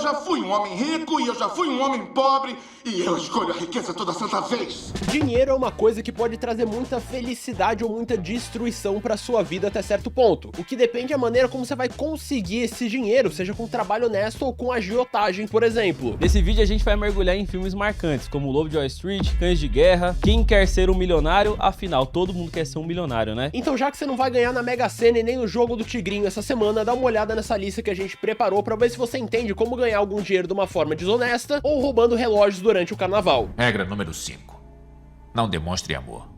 já fui um homem rico e eu já fui um homem pobre e eu escolho a riqueza toda santa vez. Dinheiro é uma coisa que pode trazer muita felicidade ou muita destruição pra sua vida até certo ponto. O que depende é a maneira como você vai conseguir esse dinheiro, seja com trabalho honesto ou com agiotagem, por exemplo. Nesse vídeo a gente vai mergulhar em filmes marcantes, como Lobo de Wall Street, Cães de Guerra, Quem Quer Ser um Milionário, afinal, todo mundo quer ser um milionário, né? Então já que você não vai ganhar na Mega Sena e nem no jogo do Tigrinho essa semana, dá uma olhada nessa lista que a gente preparou pra ver se você entende como ganhar algum dinheiro de uma forma desonesta ou roubando relógios durante o carnaval. Regra número 5. Não demonstre amor.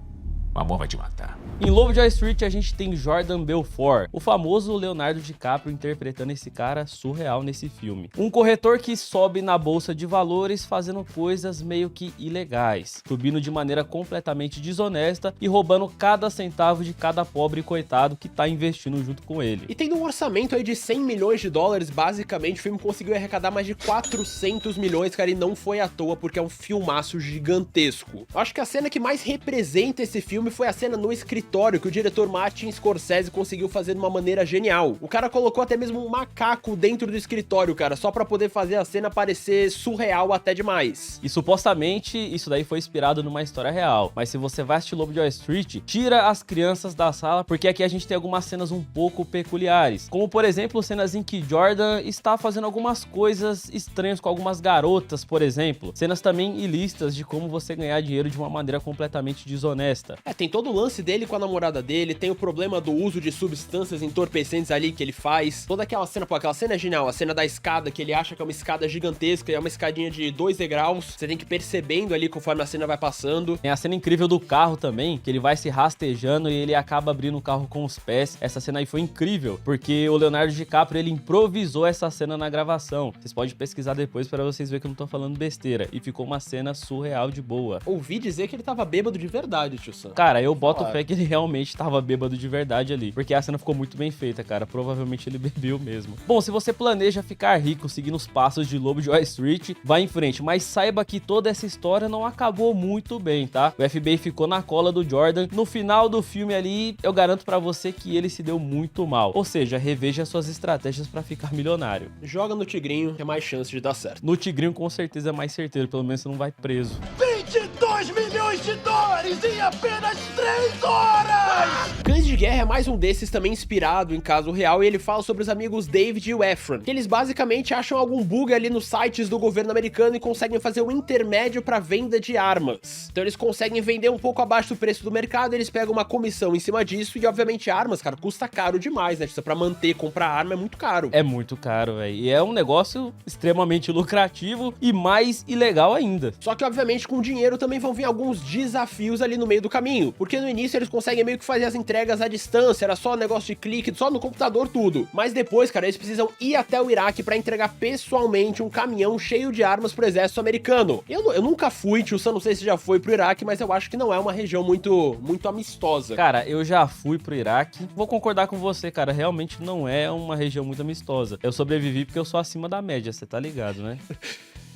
O amor vai te matar. Em Lobo de Wall Street a gente tem Jordan Belfort, o famoso Leonardo DiCaprio interpretando esse cara surreal nesse filme. Um corretor que sobe na bolsa de valores fazendo coisas meio que ilegais, subindo de maneira completamente desonesta e roubando cada centavo de cada pobre coitado que tá investindo junto com ele. E tendo um orçamento aí de 100 milhões de dólares, basicamente o filme conseguiu arrecadar mais de 400 milhões, cara, e não foi à toa porque é um filmaço gigantesco. Eu acho que a cena que mais representa esse filme foi a cena no escritório que o diretor Martin Scorsese conseguiu fazer de uma maneira genial. O cara colocou até mesmo um macaco dentro do escritório, cara, só pra poder fazer a cena parecer surreal até demais. E supostamente isso daí foi inspirado numa história real, mas se você vai assistir Lobo de Wall Street, tira as crianças da sala, porque aqui a gente tem algumas cenas um pouco peculiares, como por exemplo cenas em que Jordan está fazendo algumas coisas estranhas com algumas garotas, por exemplo, cenas também ilícitas de como você ganhar dinheiro de uma maneira completamente desonesta. Tem todo o lance dele com a namorada dele, tem o problema do uso de substâncias entorpecentes ali que ele faz, toda aquela cena, pô, aquela cena é genial, a cena da escada, que ele acha que é uma escada gigantesca e é uma escadinha de 2 degraus, você tem que ir percebendo ali conforme a cena vai passando. Tem a cena incrível do carro também, que ele vai se rastejando e ele acaba abrindo o carro com os pés. Essa cena aí foi incrível, porque o Leonardo DiCaprio, ele improvisou essa cena na gravação. Vocês podem pesquisar depois para vocês verem que eu não tô falando besteira, e ficou uma cena surreal de boa. Ouvi dizer que ele tava bêbado de verdade, tio Sam. Cara, eu boto fé que ele realmente tava bêbado de verdade ali, porque a cena ficou muito bem feita, cara. Provavelmente ele bebeu mesmo. Bom, se você planeja ficar rico seguindo os passos de Lobo de Wall Street, vá em frente, mas saiba que toda essa história não acabou muito bem, tá? O FBI ficou na cola do Jordan. No final do filme ali, eu garanto pra você que ele se deu muito mal. Ou seja, reveja suas estratégias pra ficar milionário. Joga no Tigrinho, que é mais chance de dar certo. No Tigrinho com certeza é mais certeiro, pelo menos você não vai preso. 22 milhões de dólares em apenas 3 horas! Cães de Guerra é mais um desses também inspirado em caso real e ele fala sobre os amigos David e o Efron, que eles basicamente acham algum bug ali nos sites do governo americano e conseguem fazer um intermédio para venda de armas. Então eles conseguem vender um pouco abaixo do preço do mercado, eles pegam uma comissão em cima disso e obviamente armas, cara, custa caro demais, né? Pra manter, comprar arma é muito caro. É muito caro, velho. E é um negócio extremamente lucrativo e mais ilegal ainda. Só que obviamente com o dinheiro também vão vir alguns desafios ali no meio do caminho, porque no início eles conseguem meio que fazer as entregas à distância, era só negócio de clique, só no computador tudo. Mas depois, cara, eles precisam ir até o Iraque pra entregar pessoalmente um caminhão cheio de armas pro exército americano. Eu nunca fui, tio Sam, não sei se já foi pro Iraque, mas eu acho que não é uma região muito amistosa. Cara, eu já fui pro Iraque, vou concordar com você, cara, realmente não é uma região muito amistosa. Eu sobrevivi porque eu sou acima da média, você tá ligado, né?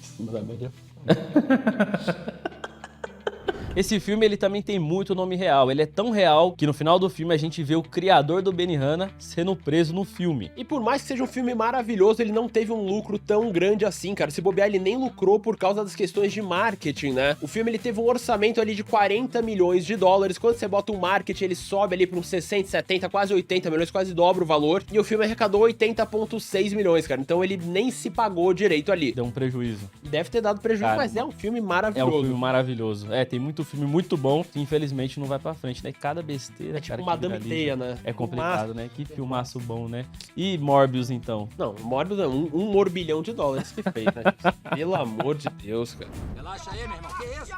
Acima da média? Esse filme, ele também tem muito nome real. Ele é tão real que no final do filme a gente vê o criador do Benihana sendo preso no filme. E por mais que seja um filme maravilhoso, ele não teve um lucro tão grande assim, cara. Se bobear, ele nem lucrou por causa das questões de marketing, né? O filme, ele teve um orçamento ali de 40 milhões de dólares. Quando você bota um marketing, ele sobe ali para uns 60, 70, quase 80 milhões, quase dobra o valor. E o filme arrecadou 80,6 milhões, cara. Então ele nem se pagou direito ali. Deu um prejuízo. Deve ter dado prejuízo, cara, mas é um filme maravilhoso. É um filme maravilhoso. Tem muito filme muito bom que infelizmente não vai pra frente, né? Cada besteira, é tipo cara, Madame Teia, né? É complicado, né? Que filmaço bom, né? E Morbius, então? Não, Morbius é um morbilhão de dólares que fez, né? Pelo amor de Deus, cara. Relaxa aí, meu irmão. Que isso?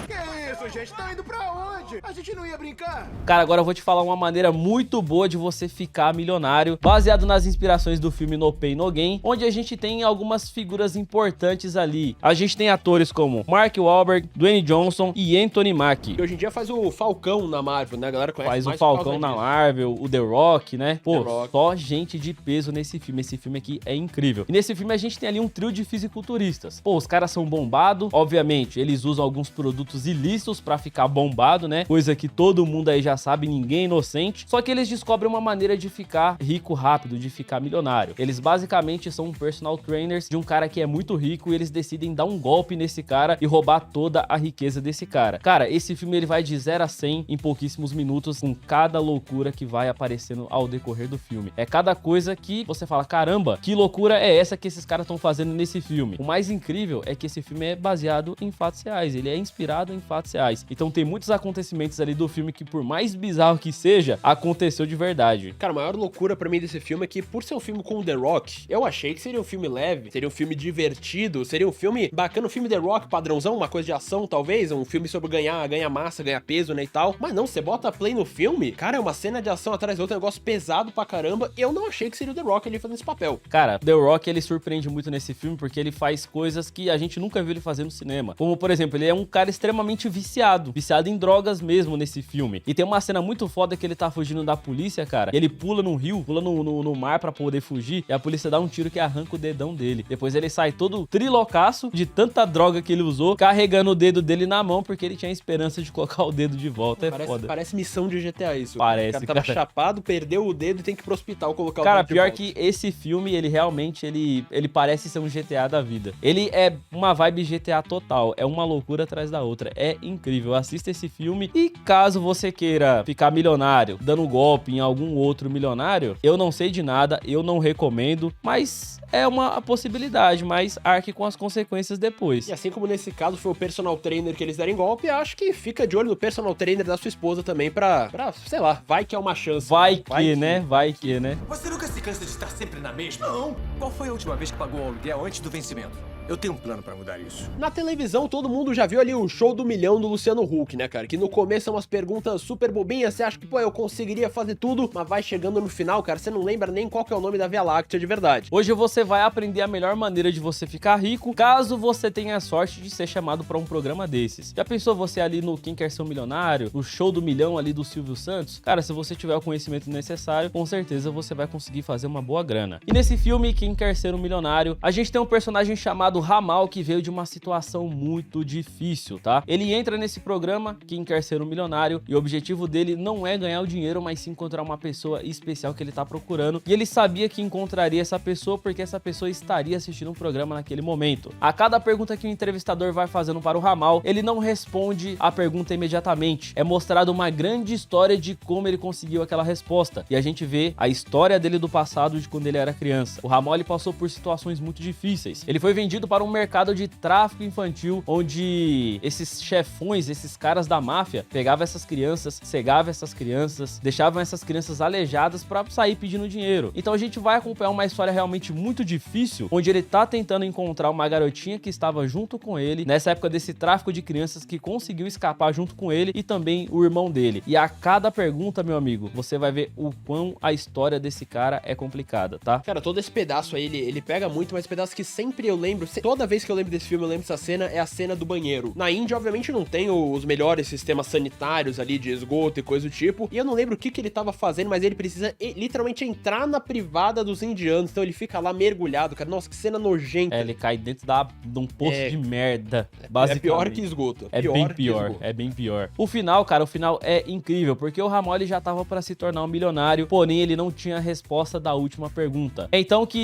Que isso, gente? Tá indo pra onde? A gente não ia brincar? Cara, agora eu vou te falar uma maneira muito boa de você ficar milionário, baseado nas inspirações do filme No Pain No Gain, onde a gente tem algumas figuras importantes ali. A gente tem atores como Mark Wahlberg, Dwayne Johnson e Anthony Mackie. Que hoje em dia faz o Falcão na Marvel, né? A galera conhece faz mais o Falcão na Marvel, o The Rock, né? Pô, Rock. Só gente de peso nesse filme. Esse filme aqui é incrível. E nesse filme a gente tem ali um trio de fisiculturistas. Pô, os caras são bombados. Obviamente, eles usam alguns produtos ilícitos impostos pra ficar bombado, né? Coisa que todo mundo aí já sabe, ninguém é inocente. Só que eles descobrem uma maneira de ficar rico rápido, de ficar milionário. Eles basicamente são personal trainers de um cara que é muito rico e eles decidem dar um golpe nesse cara e roubar toda a riqueza desse cara. Cara, esse filme ele vai de 0 a 100 em pouquíssimos minutos, com cada loucura que vai aparecendo ao decorrer do filme. É cada coisa que você fala, caramba, que loucura é essa que esses caras estão fazendo nesse filme? O mais incrível é que esse filme é baseado em fatos reais, ele é inspirado em fatos reais. Então tem muitos acontecimentos ali do filme que, por mais bizarro que seja, aconteceu de verdade. Cara, a maior loucura pra mim desse filme é que, por ser um filme com o The Rock, eu achei que seria um filme leve, seria um filme divertido, seria um filme bacana, um filme The Rock padrãozão, uma coisa de ação talvez, um filme sobre ganhar massa, ganhar peso, né, e tal. Mas não, você bota play no filme, cara, é uma cena de ação atrás da outra, um negócio pesado pra caramba. Eu não achei que seria o The Rock ali fazendo esse papel. Cara, The Rock, ele surpreende muito nesse filme porque ele faz coisas que a gente nunca viu ele fazer no cinema. Como, por exemplo, ele é um cara extremamente viciado em drogas mesmo nesse filme. E tem uma cena muito foda que ele tá fugindo da polícia, cara, e ele pula num rio, pula no mar pra poder fugir, e a polícia dá um tiro que arranca o dedão dele. Depois ele sai todo trilocaço de tanta droga que ele usou, carregando o dedo dele na mão, porque ele tinha esperança de colocar o dedo de volta. É foda. Parece missão de GTA isso. Parece, o cara tava chapado, perdeu o dedo e tem que ir pro hospital colocar o cara, dedo de pior volta. que esse filme, ele realmente, ele parece ser um GTA da vida. Ele é uma vibe GTA total, é uma loucura atrás da outra, é incrível. Assista esse filme e caso você queira ficar milionário, dando golpe em algum outro milionário, eu não sei de nada, eu não recomendo, mas é uma possibilidade, mas arque com as consequências depois. E assim como nesse caso foi o personal trainer que eles deram golpe, acho que fica de olho no personal trainer da sua esposa também pra sei lá, vai que é uma chance. Vai que, né? Vai que, né? Você nunca se cansa de estar sempre na mesma? Não. Qual foi a última vez que pagou o aluguel antes do vencimento? Eu tenho um plano pra mudar isso. Na televisão, todo mundo já viu ali o show do milhão do Luciano Huck, né, cara? Que no começo são umas perguntas super bobinhas, você acha que, pô, eu conseguiria fazer tudo, mas vai chegando no final, cara, você não lembra nem qual que é o nome da Via Láctea de verdade. Hoje você vai aprender a melhor maneira de você ficar rico, caso você tenha a sorte de ser chamado pra um programa desses. Já pensou você ali no Quem Quer Ser um Milionário, no show do milhão ali do Silvio Santos? Cara, se você tiver o conhecimento necessário, com certeza você vai conseguir fazer uma boa grana. E nesse filme, Quem Quer Ser um Milionário, a gente tem um personagem chamado Ramal, que veio de uma situação muito difícil, tá? Ele entra nesse programa, Quem Quer Ser um Milionário, e o objetivo dele não é ganhar o dinheiro, mas sim encontrar uma pessoa especial que ele tá procurando. E ele sabia que encontraria essa pessoa porque essa pessoa estaria assistindo um programa naquele momento. A cada pergunta que o entrevistador vai fazendo para o Ramal, ele não responde a pergunta imediatamente. É mostrado uma grande história de como ele conseguiu aquela resposta. E a gente vê a história dele do passado, de quando ele era criança. O Ramal, ele passou por situações muito difíceis. Ele foi vendido para um mercado de tráfico infantil, onde esses chefões, esses caras da máfia, pegavam essas crianças, cegavam essas crianças, deixavam essas crianças aleijadas pra sair pedindo dinheiro. Então a gente vai acompanhar uma história realmente muito difícil, onde ele tá tentando encontrar uma garotinha que estava junto com ele, nessa época desse tráfico de crianças, que conseguiu escapar junto com ele, e também o irmão dele. E a cada pergunta, meu amigo, você vai ver o quão a história desse cara é complicada, tá? Cara, todo esse pedaço aí, ele pega muito, mas pedaço que sempre eu lembro, toda vez que eu lembro desse filme, eu lembro dessa cena, é a cena do banheiro. Na Índia, obviamente, não tem os melhores sistemas sanitários ali de esgoto e coisa do tipo, e eu não lembro o que ele tava fazendo, mas ele precisa literalmente entrar na privada dos indianos, então ele fica lá mergulhado, cara. Nossa, que cena nojenta. É, ele cai dentro de um poço de merda, basicamente. É pior que esgoto. É bem pior, é bem pior. O final, cara, o final é incrível, porque o Ramal, ele já tava pra se tornar um milionário, porém ele não tinha a resposta da última pergunta. É então que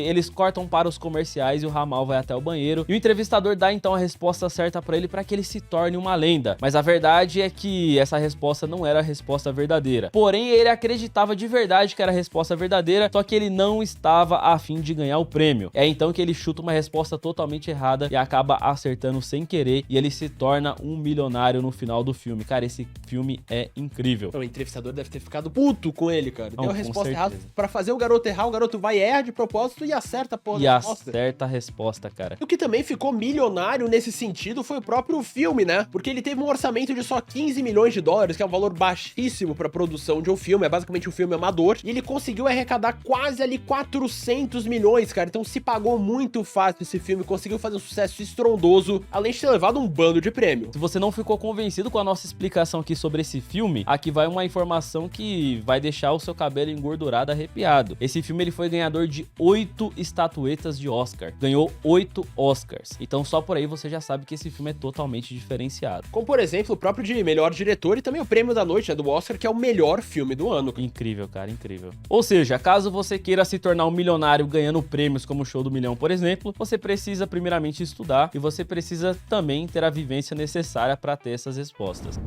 eles cortam para os comerciais e o Ramal vai até o banheiro, e o entrevistador dá então a resposta certa pra ele, pra que ele se torne uma lenda. Mas a verdade é que essa resposta não era a resposta verdadeira. Porém, ele acreditava de verdade que era a resposta verdadeira, só que ele não estava a fim de ganhar o prêmio. É então que ele chuta uma resposta totalmente errada e acaba acertando sem querer, e ele se torna um milionário no final do filme. Cara, esse filme é incrível. O entrevistador deve ter ficado puto com ele, cara. Não, deu a resposta errada. Pra fazer o garoto errar, o garoto vai erra de propósito e acerta a resposta. Acerta a resposta, cara. E o que também ficou milionário nesse sentido foi o próprio filme, né? Porque ele teve um orçamento de só 15 milhões de dólares, que é um valor baixíssimo pra produção de um filme, é basicamente um filme amador, e ele conseguiu arrecadar quase ali 400 milhões, cara. Então se pagou muito fácil esse filme, conseguiu fazer um sucesso estrondoso, além de ter levado um bando de prêmio. Se você não ficou convencido com a nossa explicação aqui sobre esse filme, aqui vai uma informação que vai deixar o seu cabelo engordurado, arrepiado. Esse filme, ele foi ganhador de 8 estatuetas de Oscar. Ganhou 8 8 Oscars. Então só por aí você já sabe que esse filme é totalmente diferenciado. Como, por exemplo, o próprio de melhor diretor e também o prêmio da noite, né, do Oscar, que é o melhor filme do ano. Incrível, cara, incrível. Ou seja, caso você queira se tornar um milionário ganhando prêmios como o Show do Milhão, por exemplo, você precisa primeiramente estudar e você precisa também ter a vivência necessária para ter essas respostas.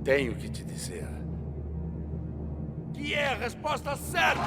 Tenho que te dizer. Que é a resposta certa!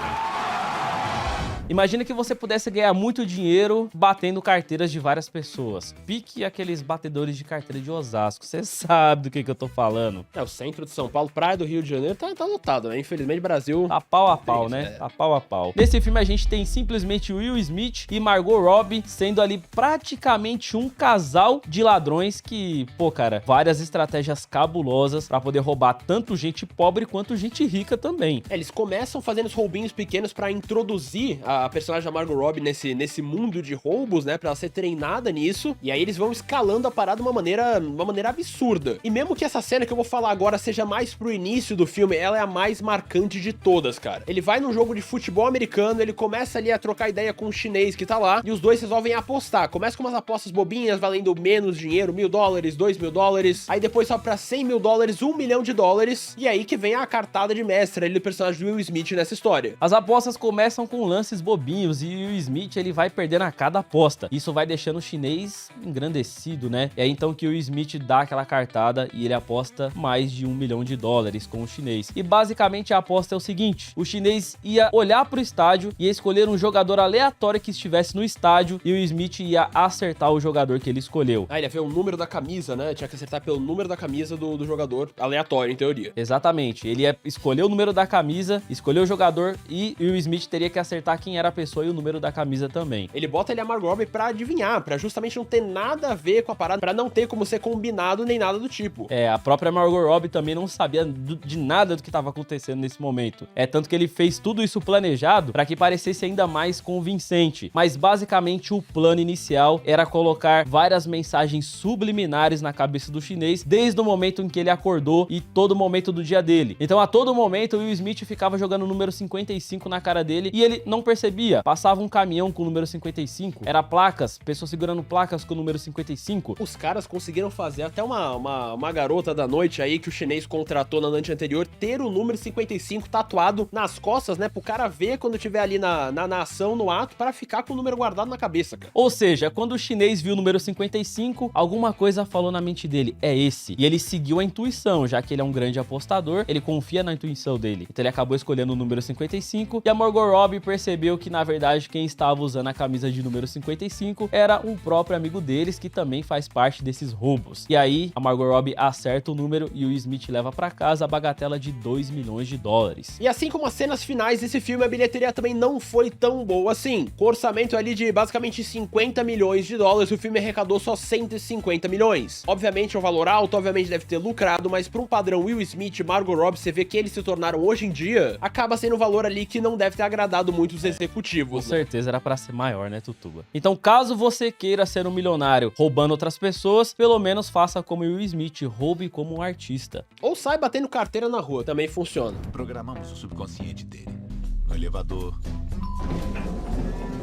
Imagina que você pudesse ganhar muito dinheiro batendo carteiras de várias pessoas. Pique aqueles batedores de carteira de Osasco. Você sabe do que eu tô falando. O centro de São Paulo, praia do Rio de Janeiro, tá lotado, né? Infelizmente, Brasil... Tá pau a pau, né? Tá pau a pau. Nesse filme a gente tem simplesmente Will Smith e Margot Robbie sendo ali praticamente um casal de ladrões que, pô, cara, várias estratégias cabulosas pra poder roubar tanto gente pobre quanto gente rica também. Eles começam fazendo os roubinhos pequenos pra introduzir a personagem da Margot Robbie nesse mundo de roubos, né, pra ela ser treinada nisso, e aí eles vão escalando a parada de uma maneira absurda. E mesmo que essa cena que eu vou falar agora seja mais pro início do filme, ela é a mais marcante de todas, cara. Ele vai num jogo de futebol americano, ele começa ali a trocar ideia com o chinês que tá lá, e os dois resolvem apostar. Começa com umas apostas bobinhas, valendo menos dinheiro, $1.000, $2.000, aí depois sobe pra $100 mil, $1 milhão, e aí que vem a cartada de mestre ali do personagem do Will Smith nessa história. As apostas começam com lances bobinhos e o Will Smith ele vai perdendo a cada aposta. Isso vai deixando o chinês engrandecido, né? É então que o Will Smith dá aquela cartada e ele aposta mais de $1 milhão com o chinês. E basicamente a aposta é o seguinte: o chinês ia olhar pro estádio e ia escolher um jogador aleatório que estivesse no estádio e o Will Smith ia acertar o jogador que ele escolheu. Ah, ele ia ver o número da camisa, né? Tinha que acertar pelo número da camisa do jogador aleatório, em teoria. Exatamente. Ele ia escolher o número da camisa, escolher o jogador e o Will Smith teria que acertar quem era a pessoa e o número da camisa também. Ele bota ele a Margot Robbie pra adivinhar, pra justamente não ter nada a ver com a parada, pra não ter como ser combinado nem nada do tipo. A própria Margot Robbie também não sabia de nada do que tava acontecendo nesse momento. Tanto que ele fez tudo isso planejado pra que parecesse ainda mais convincente. Mas basicamente o plano inicial era colocar várias mensagens subliminares na cabeça do chinês desde o momento em que ele acordou e todo momento do dia dele. Então a todo momento o Will Smith ficava jogando o número 55 na cara dele e ele não percebia. Passava um caminhão com o número 55, era placas, pessoas segurando placas com o número 55. Os caras conseguiram fazer até uma garota da noite aí que o chinês contratou na noite anterior ter o número 55 tatuado nas costas, né, pro cara ver quando tiver ali na ação, no ato, para ficar com o número guardado na cabeça, cara. Ou seja, quando o chinês viu o número 55, alguma coisa falou na mente dele, é esse. E ele seguiu a intuição, já que ele é um grande apostador, ele confia na intuição dele. Então ele acabou escolhendo o número 55 e a Margot Robbie percebeu que, na verdade, quem estava usando a camisa de número 55 era um próprio amigo deles, que também faz parte desses roubos. E aí, a Margot Robbie acerta o número e o Smith leva pra casa a bagatela de $2 milhões. E assim como as cenas finais desse filme, a bilheteria também não foi tão boa assim. Com orçamento ali de basicamente $50 milhões, o filme arrecadou só 150 milhões. Obviamente é um valor alto, obviamente deve ter lucrado, mas pra um padrão Will Smith e Margot Robbie, você vê que eles se tornaram hoje em dia, acaba sendo um valor ali que não deve ter agradado muito os executivos. Com certeza era pra ser maior, né, Tutuba? Então, caso você queira ser um milionário roubando outras pessoas, pelo menos faça como Will Smith, roube como um artista. Ou sai batendo carteira na rua, também funciona. Programamos o subconsciente dele. No elevador,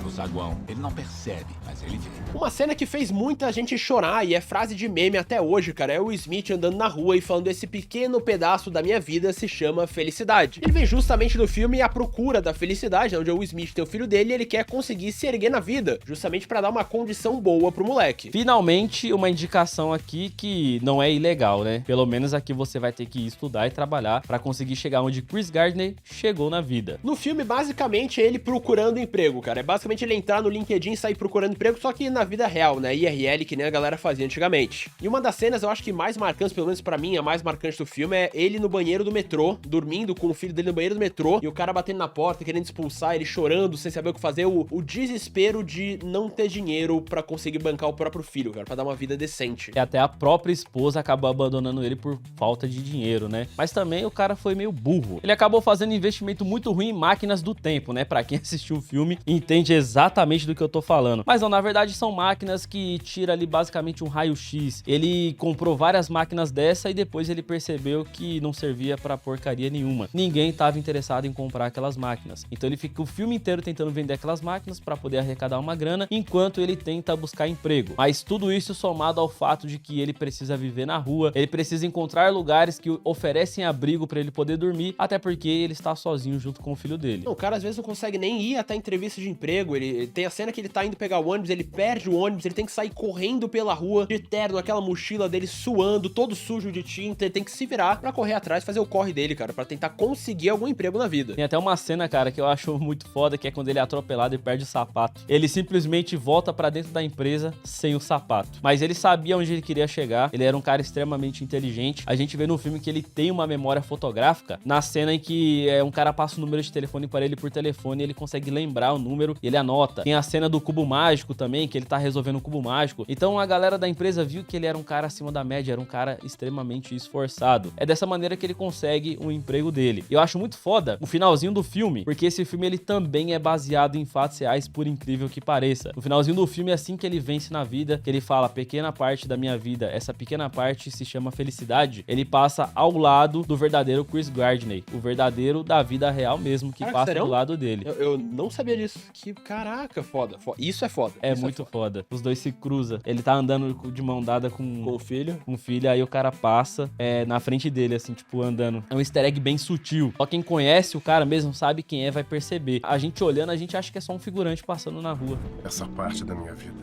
no saguão. Ele não percebe, mas ele vê. Uma cena que fez muita gente chorar e é frase de meme até hoje, cara, é o Smith andando na rua e falando: esse pequeno pedaço da minha vida se chama felicidade. Ele vem justamente do filme à procura da felicidade, onde o Smith tem o filho dele e ele quer conseguir se erguer na vida, justamente pra dar uma condição boa pro moleque. Finalmente, uma indicação aqui que não é ilegal, né? Pelo menos aqui você vai ter que estudar e trabalhar pra conseguir chegar onde Chris Gardner chegou na vida. No filme, basicamente, é ele procurando emprego, cara. É basicamente ele entrar no LinkedIn e sair procurando emprego, só que na vida real, né? IRL, que nem a galera fazia antigamente. E uma das cenas, eu acho que mais marcantes, pelo menos pra mim, a mais marcante do filme, é ele no banheiro do metrô, dormindo com o filho dele no banheiro do metrô, e o cara batendo na porta, querendo expulsar, ele chorando, sem saber o que fazer, o desespero de não ter dinheiro pra conseguir bancar o próprio filho, cara, pra dar uma vida decente. E até a própria esposa acabou abandonando ele por falta de dinheiro, né? Mas também o cara foi meio burro. Ele acabou fazendo investimento muito ruim em máquinas do tempo, né? Pra quem assistiu o filme entende exatamente do que eu tô falando. Mas não, na verdade são máquinas que tira ali basicamente um raio-x. Ele comprou várias máquinas dessa e depois ele percebeu que não servia pra porcaria nenhuma. Ninguém tava interessado em comprar aquelas máquinas. Então ele fica o filme inteiro tentando vender aquelas máquinas pra poder arrecadar uma grana, enquanto ele tenta buscar emprego. Mas tudo isso somado ao fato de que ele precisa viver na rua, ele precisa encontrar lugares que oferecem abrigo pra ele poder dormir, até porque ele está sozinho junto com o filho dele. Não, o cara às vezes não consegue nem ir até a entrevista de emprego. Ele tem a cena que ele tá indo pegar o ônibus, ele perde o ônibus, ele tem que sair correndo pela rua, de terno, aquela mochila dele suando, todo sujo de tinta. Ele tem que se virar pra correr atrás, fazer o corre dele, cara, pra tentar conseguir algum emprego na vida. Tem até uma cena, cara, que eu acho muito foda, que é quando ele é atropelado e perde o sapato. Ele simplesmente volta pra dentro da empresa sem o sapato. Mas ele sabia onde ele queria chegar, ele era um cara extremamente inteligente. A gente vê no filme que ele tem uma memória fotográfica, na cena em que um cara passa o número de telefone para ele por telefone e ele consegue lembrar o número e ele anota. Tem a cena do cubo mágico também, que ele tá resolvendo o cubo mágico. Então a galera da empresa viu que ele era um cara acima da média, era um cara extremamente esforçado. É dessa maneira que ele consegue o emprego dele. Eu acho muito foda o finalzinho do filme, porque esse filme ele também é baseado em fatos reais, por incrível que pareça. No finalzinho do filme é assim que ele vence na vida, que ele fala: pequena parte da minha vida, essa pequena parte se chama felicidade. Ele passa ao lado do verdadeiro Chris Gardner, o verdadeiro da vida real mesmo, que passa do lado dele. Eu não sabia disso. Que caraca, foda. Isso é foda. É Isso muito foda. Os dois se cruzam. Ele tá andando de mão dada com o filho. Com o filho, aí o cara passa na frente dele, assim, tipo, andando. É um easter egg bem sutil. Só quem conhece o cara mesmo, sabe quem é, vai perceber. A gente olhando, a gente acha que é só um figurante passando na rua. Essa parte da minha vida,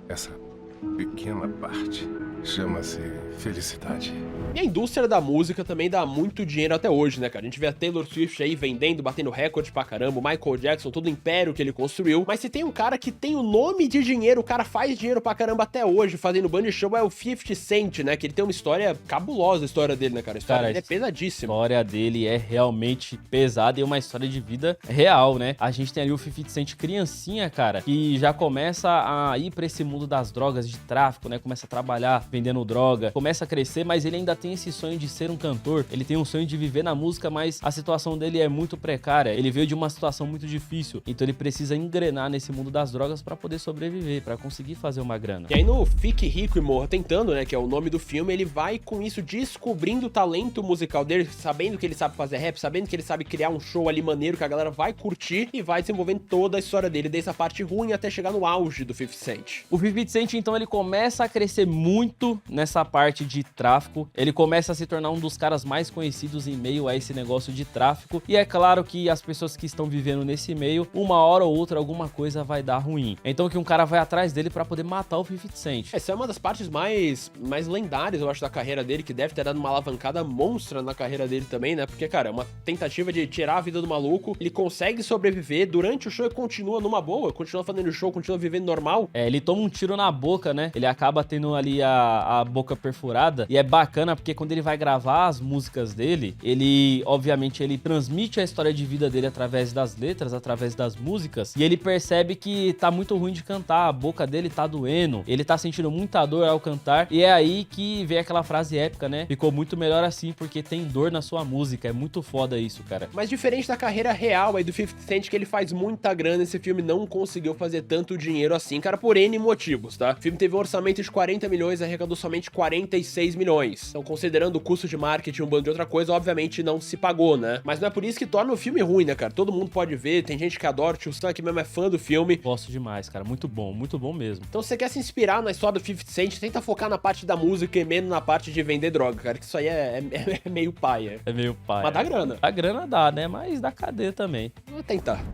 essa pequena parte, chama-se felicidade. E a indústria da música também dá muito dinheiro até hoje, né, cara? A gente vê a Taylor Swift aí vendendo, batendo recorde pra caramba, o Michael Jackson, todo o império que ele construiu. Mas se tem um cara que tem o nome de dinheiro, o cara faz dinheiro pra caramba até hoje, fazendo band show, é o 50 Cent, né? Que ele tem uma história cabulosa, a história dele, né, cara? A história dele é pesadíssima. A história dele é realmente pesada e é uma história de vida real, né? A gente tem ali o 50 Cent criancinha, cara, que já começa a ir pra esse mundo das drogas, de tráfico, né? Começa a trabalhar vendendo droga, começa a crescer, mas ele ainda tem esse sonho de ser um cantor, ele tem um sonho de viver na música, mas a situação dele é muito precária, ele veio de uma situação muito difícil, então ele precisa engrenar nesse mundo das drogas pra poder sobreviver, pra conseguir fazer uma grana. E aí no Fique Rico e Morra Tentando, né, que é o nome do filme, ele vai com isso descobrindo o talento musical dele, sabendo que ele sabe fazer rap, sabendo que ele sabe criar um show ali maneiro que a galera vai curtir e vai desenvolvendo toda a história dele, desde a parte ruim até chegar no auge do 50 Cent. O 50 Cent, então, ele começa a crescer muito nessa parte de tráfico, ele começa a se tornar um dos caras mais conhecidos em meio a esse negócio de tráfico, e é claro que as pessoas que estão vivendo nesse meio, uma hora ou outra, alguma coisa vai dar ruim. Então que um cara vai atrás dele pra poder matar o 50 Cent. Essa é uma das partes mais lendárias, eu acho, da carreira dele, que deve ter dado uma alavancada monstra na carreira dele também, né? Porque, cara, é uma tentativa de tirar a vida do maluco, ele consegue sobreviver, durante o show ele continua numa boa, continua fazendo show, continua vivendo normal. Ele toma um tiro na boca, né? Ele acaba tendo ali a boca perfurada, e é bacana porque quando ele vai gravar as músicas dele, ele, obviamente, ele transmite a história de vida dele através das letras, através das músicas, e ele percebe que tá muito ruim de cantar, a boca dele tá doendo, ele tá sentindo muita dor ao cantar, e é aí que vem aquela frase épica, né? Ficou muito melhor assim porque tem dor na sua música, é muito foda isso, cara. Mas diferente da carreira real aí do 50 Cent, que ele faz muita grana, esse filme não conseguiu fazer tanto dinheiro assim, cara, por N motivos, tá? O filme teve um orçamento de 40 milhões, arrecadou somente 46 milhões. Então, considerando o custo de marketing, um bando de outra coisa, obviamente não se pagou, né? Mas não é por isso que torna o filme ruim, né, cara? Todo mundo pode ver, tem gente que adora, o Tio Sam aqui mesmo é fã do filme. Gosto demais, cara, muito bom mesmo. Então, se você quer se inspirar na história do 50 Cent, tenta focar na parte da música e menos na parte de vender droga, cara, que isso aí é meio paia. É meio paia. Mas dá grana. A grana dá, né? Mas dá cadeia também. Vou tentar.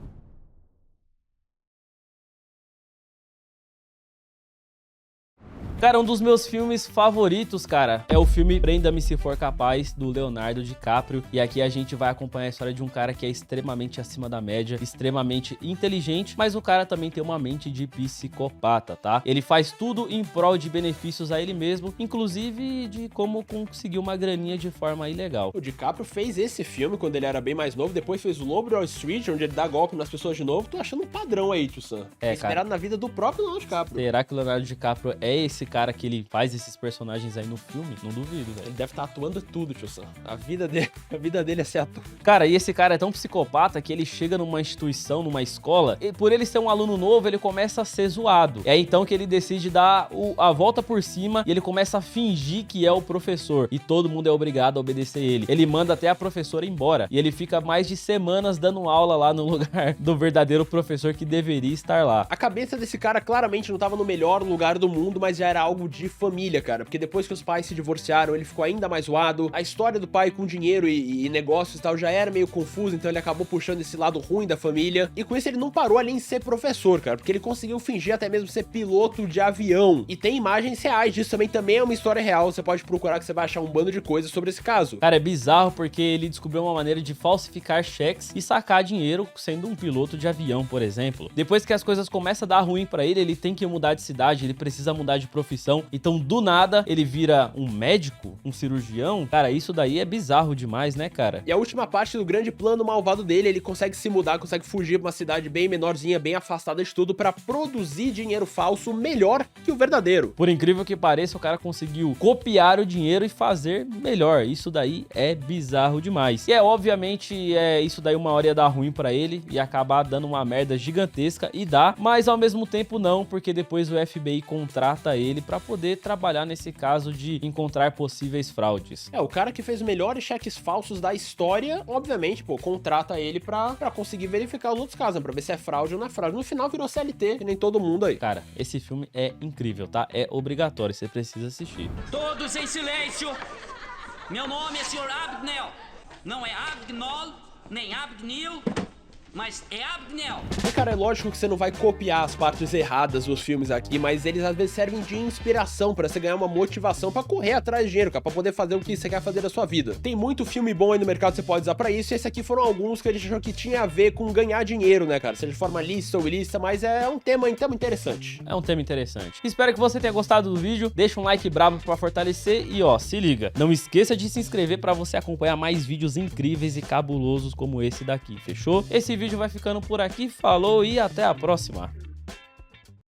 Cara, um dos meus filmes favoritos, cara, é o filme Prenda-me Se For Capaz, do Leonardo DiCaprio. E aqui a gente vai acompanhar a história de um cara que é extremamente acima da média, extremamente inteligente, mas o cara também tem uma mente de psicopata, tá? Ele faz tudo em prol de benefícios a ele mesmo, inclusive de como conseguir uma graninha de forma ilegal. O DiCaprio fez esse filme quando ele era bem mais novo, depois fez o Lobo de Wall Street, onde ele dá golpe nas pessoas de novo. Tô achando um padrão aí, tio Sam. É, esperado na vida do próprio Leonardo DiCaprio. Será que o Leonardo DiCaprio é esse cara que ele faz esses personagens aí no filme, não duvido, velho. Ele deve estar atuando tudo, tio Sam. A vida dele é ser ator. Cara, e esse cara é tão psicopata que ele chega numa instituição, numa escola, e por ele ser um aluno novo, ele começa a ser zoado. É então que ele decide dar a volta por cima e ele começa a fingir que é o professor. E todo mundo é obrigado a obedecer ele. Ele manda até a professora embora. E ele fica mais de semanas dando aula lá no lugar do verdadeiro professor que deveria estar lá. A cabeça desse cara claramente não tava no melhor lugar do mundo, mas já era algo de família, cara. Porque depois que os pais se divorciaram, ele ficou ainda mais zoado. A história do pai com dinheiro e negócios e tal já era meio confusa, então ele acabou puxando esse lado ruim da família. E com isso ele não parou ali em ser professor, cara, porque ele conseguiu fingir até mesmo ser piloto de avião. E tem imagens reais disso também é uma história real. Você pode procurar que você vai achar um bando de coisas sobre esse caso. Cara, é bizarro porque ele descobriu uma maneira de falsificar cheques e sacar dinheiro sendo um piloto de avião, por exemplo. Depois que as coisas começam a dar ruim pra ele, ele tem que mudar de cidade, ele precisa mudar de profissão. Então, do nada, ele vira um médico, um cirurgião. Cara, isso daí é bizarro demais, né, cara? E a última parte do grande plano malvado dele, ele consegue se mudar, consegue fugir pra uma cidade bem menorzinha, bem afastada de tudo, pra produzir dinheiro falso melhor que o verdadeiro. Por incrível que pareça, o cara conseguiu copiar o dinheiro e fazer melhor. Isso daí é bizarro demais. E obviamente, isso daí uma hora ia dar ruim pra ele e acabar dando uma merda gigantesca, e dá, mas ao mesmo tempo não, porque depois o FBI contrata ele pra poder trabalhar nesse caso de encontrar possíveis fraudes. O cara que fez os melhores cheques falsos da história, obviamente, pô, contrata ele pra conseguir verificar os outros casos, né, pra ver se é fraude ou não é fraude. No final virou CLT, que nem todo mundo aí. Cara, esse filme é incrível, tá? É obrigatório, você precisa assistir. Todos em silêncio! Meu nome é Sr. Abagnale. Não é Abagnale, nem Abagnale, mas é Abagnale. Cara, é lógico que você não vai copiar as partes erradas dos filmes aqui, mas eles às vezes servem de inspiração pra você ganhar uma motivação pra correr atrás de dinheiro, cara, pra poder fazer o que você quer fazer da sua vida. Tem muito filme bom aí no mercado que você pode usar pra isso, e esse aqui foram alguns que a gente achou que tinha a ver com ganhar dinheiro, né, cara? Seja de forma lícita ou ilícita, mas é um tema interessante. É um tema interessante. Espero que você tenha gostado do vídeo, deixa um like brabo pra fortalecer e ó, se liga, não esqueça de se inscrever pra você acompanhar mais vídeos incríveis e cabulosos como esse daqui, fechou? Esse vídeo vai ficando por aqui, falou e até a próxima!